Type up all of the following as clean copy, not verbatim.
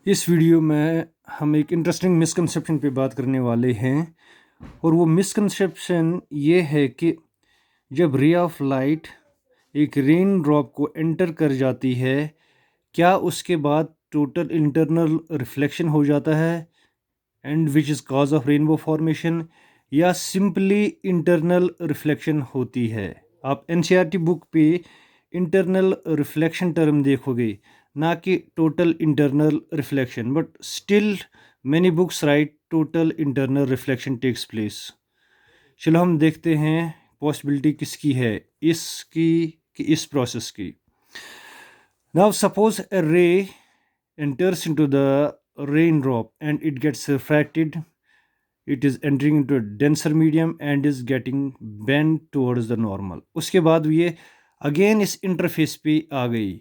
इस वीडियो में हम एक इंटरेस्टिंग मिसकंसेप्शन पे बात करने वाले हैं और वो मिसकंसेप्शन ये है कि जब रे ऑफ लाइट एक रेन ड्रॉप को एंटर कर जाती है, क्या उसके बाद टोटल इंटरनल रिफ्लेक्शन हो जाता है and which is cause of rainbow formation, या सिंपली इंटरनल रिफ्लेक्शन होती है। आप एनसीईआरटी बुक पे इंटरनल रिफ्लेक्शन टर्म देखोगे, ना कि total internal reflection, but still many books write total internal reflection takes place. चलो हम देखते हैं पॉसिबिलिटी किसकी है, इसकी कि इस प्रोसेस की। Now suppose a ray enters into the raindrop and it gets refracted. It is entering into a denser medium and is getting bent towards the normal. उसके बाद ये अगेन इस इंटरफेस पे आ गई।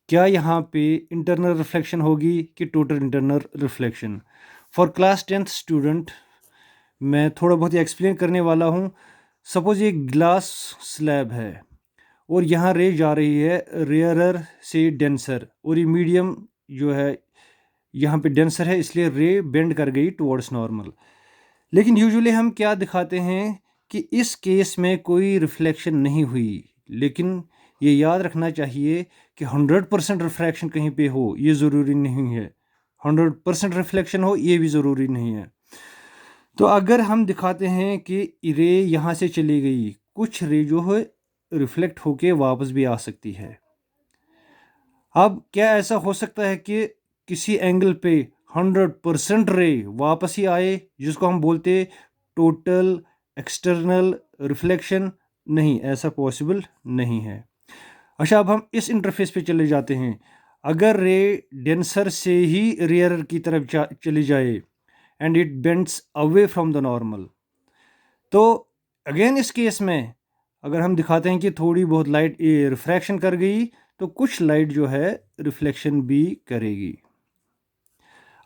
क्या यहाँ पे इंटरनल रिफ्लेक्शन होगी कि total internal reflection? For class 10th student मैं थोड़ा बहुत एक्सप्लेन करने वाला हूँ। सपोज ये ग्लास स्लैब है और यहाँ रे जा रही है रेयरर से डेंसर, और ये मीडियम जो है यहाँ पे डेंसर है, इसलिए रे बेंड कर गई टुवर्ड्स नॉर्मल। लेकिन यूजुअली हम क्या दिखाते हैं कि इस केस में कोई रिफ्लेक्शन नहीं हुई, लेकिन ये याद रखना चाहिए कि 100% रिफ्रैक्शन कहीं पे हो ये ज़रूरी नहीं है, 100% रिफ्लेक्शन हो ये भी ज़रूरी नहीं है। तो अगर हम दिखाते हैं कि रे यहाँ से चली गई, कुछ रे जो है रिफ्लेक्ट होके वापस भी आ सकती है। अब क्या ऐसा हो सकता है कि किसी एंगल पे 100% रे वापस ही आए, जिसको हम बोलते टोटल एक्सटर्नल रिफ्लेक्शन? नहीं, ऐसा पॉसिबल नहीं है। अच्छा, अब हम इस इंटरफेस पे चले जाते हैं। अगर रे डेंसर से ही रेयरर की तरफ चली जाए and it bends away from the normal, तो अगेन इस केस में अगर हम दिखाते हैं कि थोड़ी बहुत लाइट रिफ्रैक्शन कर गई, तो कुछ लाइट जो है रिफ्लेक्शन भी करेगी।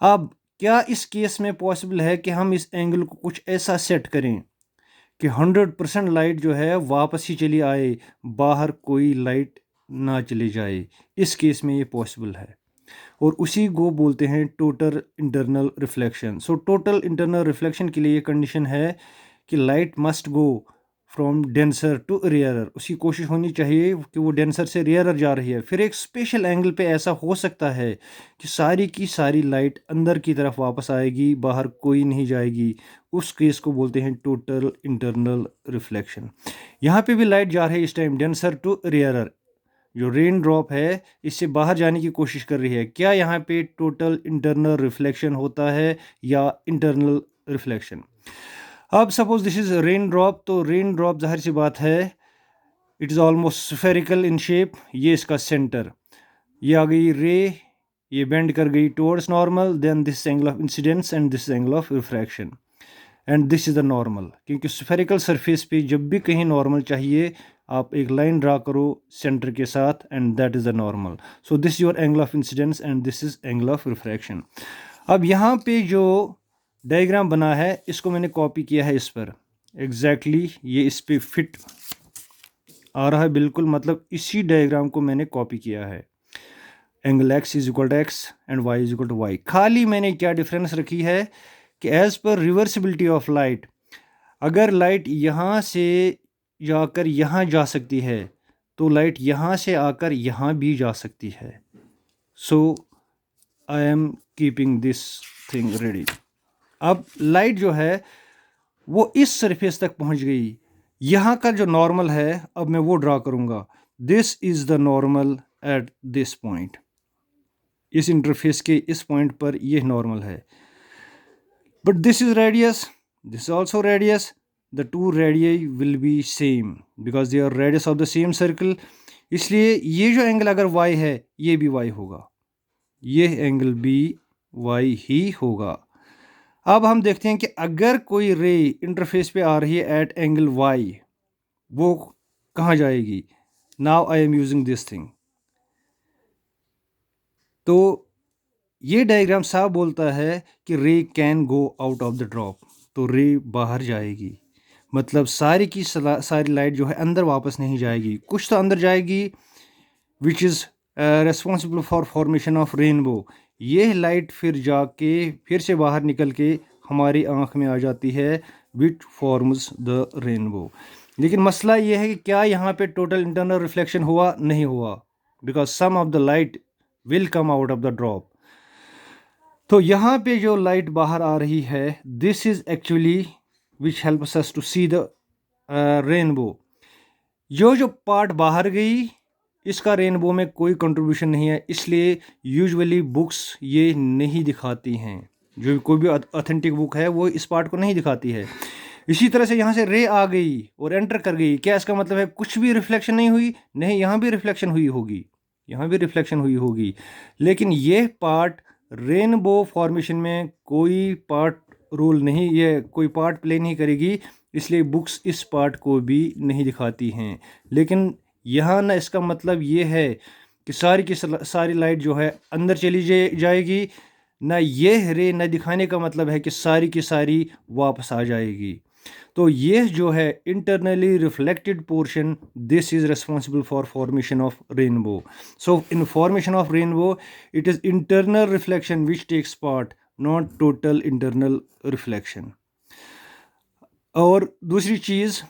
अब क्या इस केस में पॉसिबल है कि हम इस एंगल को कुछ ऐसा सेट करें कि 100% लाइट जो है वापस ही चली आए, बाहर कोई लाइट ना चली जाए? इस केस में ये पॉसिबल है और उसी को बोलते हैं total internal reflection. So total internal reflection के लिए ये कंडीशन है कि light must go from denser to rarer. उसकी कोशिश होनी चाहिए कि वो डेंसर से रेयरर जा रही है। फिर एक स्पेशल एंगल पे ऐसा हो सकता है कि सारी की सारी लाइट अंदर की तरफ वापस आएगी, बाहर कोई नहीं जाएगी। उस केस को बोलते हैं टोटल इंटरनल रिफ्लेक्शन। यहाँ पे भी लाइट जा रही है इस टाइम डेंसर टू रेयरर, जो रेन ड्रॉप है इससे बाहर जाने की कोशिश कर रही है। क्या यहाँ पे टोटल इंटरनल रिफ्लेक्शन होता है या इंटरनल रिफ्लेक्शन? अब suppose this is rain drop, तो रेन ड्रॉप जाहिर सी बात है it is almost spherical in shape. ये इसका सेंटर, ये आ गई रे, ये बेंड कर गई towards normal, then this angle of incidence and this angle of refraction and this is the normal. क्योंकि स्फेरिकल सरफेस पे जब भी कहीं नॉर्मल चाहिए, आप एक लाइन ड्रा करो सेंटर के साथ and that is the normal. So this your angle of incidence and this is angle of refraction. अब यहाँ पे जो डायग्राम बना है इसको मैंने कॉपी किया है इस पर एग्जैक्टली ये इस पे फिट आ रहा है बिल्कुल, मतलब इसी डायग्राम को मैंने कॉपी किया है। Angle X is equal to X and Y is equal to Y. खाली मैंने क्या डिफरेंस रखी है कि as per reversibility of light, अगर लाइट यहाँ से जाकर यहाँ जा सकती है तो लाइट यहाँ से आकर यहाँ भी जा सकती है। So I am keeping this thing ready. अब लाइट जो है वो इस सरफेस तक पहुंच गई, यहाँ का जो नॉर्मल है अब मैं वो ड्रा करूंगा। This is the normal at this point, इस इंटरफेस के इस पॉइंट पर यह नॉर्मल है। But this is radius, this also radius, the two radii will be same because they are radius of the same circle. इसलिए ये जो angle अगर y है ये भी y होगा, ये एंगल भी y ही होगा। अब हम देखते हैं कि अगर कोई रे इंटरफेस पे आ रही है एट एंगल y, वो कहाँ जाएगी? Now I am using this thing. तो ये डायग्राम साफ बोलता है कि रे can go out of the drop, तो रे बाहर जाएगी, मतलब सारी की सारी लाइट जो है अंदर वापस नहीं जाएगी, कुछ तो अंदर जाएगी which is responsible for formation of rainbow. ये लाइट फिर जाके फिर से बाहर निकल के हमारी आँख में आ जाती है, विच फॉर्म्स द रेनबो। लेकिन मसला ये है कि क्या यहाँ पे टोटल इंटरनल रिफ्लेक्शन हुआ? नहीं हुआ, because some of the light will come out of the drop. तो यहाँ पे जो लाइट बाहर आ रही है, this is actually which helps us to see the rainbow. जो पार्ट बाहर गई, इसका रेनबो में कोई कंट्रीब्यूशन नहीं है, इसलिए यूजुअली बुक्स ये नहीं दिखाती हैं। जो कोई भी ऑथेंटिक बुक है वो इस पार्ट को नहीं दिखाती है। इसी तरह से यहाँ से रे आ गई और एंटर कर गई, क्या इसका मतलब है कुछ भी रिफ्लेक्शन नहीं हुई? नहीं, यहाँ भी रिफ्लेक्शन हुई होगी, यहाँ भी रिफ्लेक्शन हुई होगी, लेकिन ये पार्ट रेनबो फॉर्मेशन में कोई पार्ट रोल नहीं, ये कोई पार्ट प्ले नहीं करेगी, इसलिए बुक्स इस पार्ट को भी नहीं दिखाती हैं। लेकिन यहाँ ना इसका मतलब ये है कि सारी की सारी लाइट जो है अंदर चली जाएगी, ना ये रे न दिखाने का मतलब है कि सारी की सारी वापस आ जाएगी। तो ये जो है internally reflected portion, this is responsible for formation of rainbow. So in formation of rainbow it is internal reflection which takes part, not total internal reflection. और दूसरी चीज़,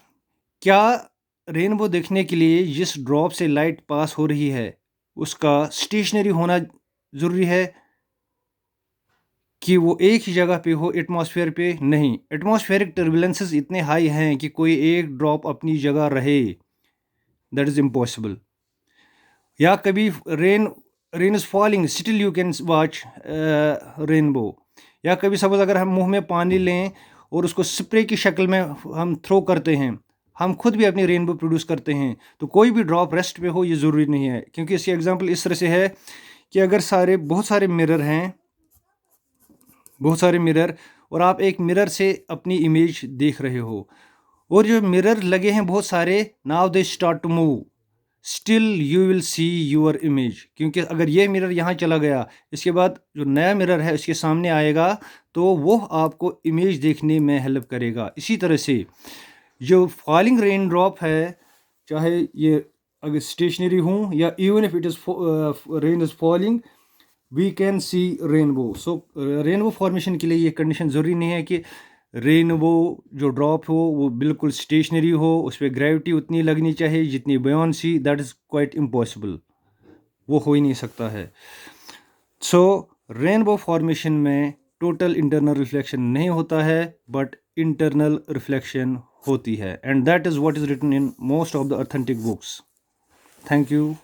क्या रेनबो देखने के लिए जिस ड्रॉप से लाइट पास हो रही है उसका स्टेशनरी होना ज़रूरी है कि वो एक ही जगह पे हो एटमॉस्फेयर पे? नहीं, एटमॉस्फेरिक टर्बुलेंसेस इतने हाई हैं कि कोई एक ड्रॉप अपनी जगह रहे, दैट इज़ इम्पॉसिबल। या कभी rain is falling, still you can watch rainbow. या कभी सपोज अगर हम मुंह में पानी लें और उसको स्प्रे की शक्ल में हम थ्रो करते हैं, हम खुद भी अपनी रेनबो प्रोड्यूस करते हैं, तो कोई भी ड्रॉप रेस्ट पे हो ये ज़रूरी नहीं है। क्योंकि इसकी एग्जांपल इस तरह से है कि अगर बहुत सारे मिरर हैं, बहुत सारे मिरर, और आप एक मिरर से अपनी इमेज देख रहे हो, और जो मिरर लगे हैं बहुत सारे, now they start to move, still you will see your image. क्योंकि अगर ये मिरर यहाँ चला गया, इसके बाद जो नया मिरर है उसके सामने आएगा, तो वो आपको इमेज देखने में हेल्प करेगा। इसी तरह से जो फॉलिंग रेन ड्रॉप है, चाहे ये अगर स्टेशनरी हूँ या even if it is rain is falling, we can see rainbow. So rainbow formation के लिए ये कंडीशन ज़रूरी नहीं है कि रेनबो जो ड्रॉप हो वो बिल्कुल स्टेशनरी हो, उस पर ग्रेविटी उतनी लगनी चाहिए जितनी बुयांसी, दैट इज़ क्वाइट इम्पॉसिबल, वो हो ही नहीं सकता है। सो रेनबो फॉर्मेशन में टोटल इंटरनल रिफ्लेक्शन नहीं होता है, बट इंटरनल रिफ्लेक्शन होती है, and that is what is written in most of the authentic books. Thank you.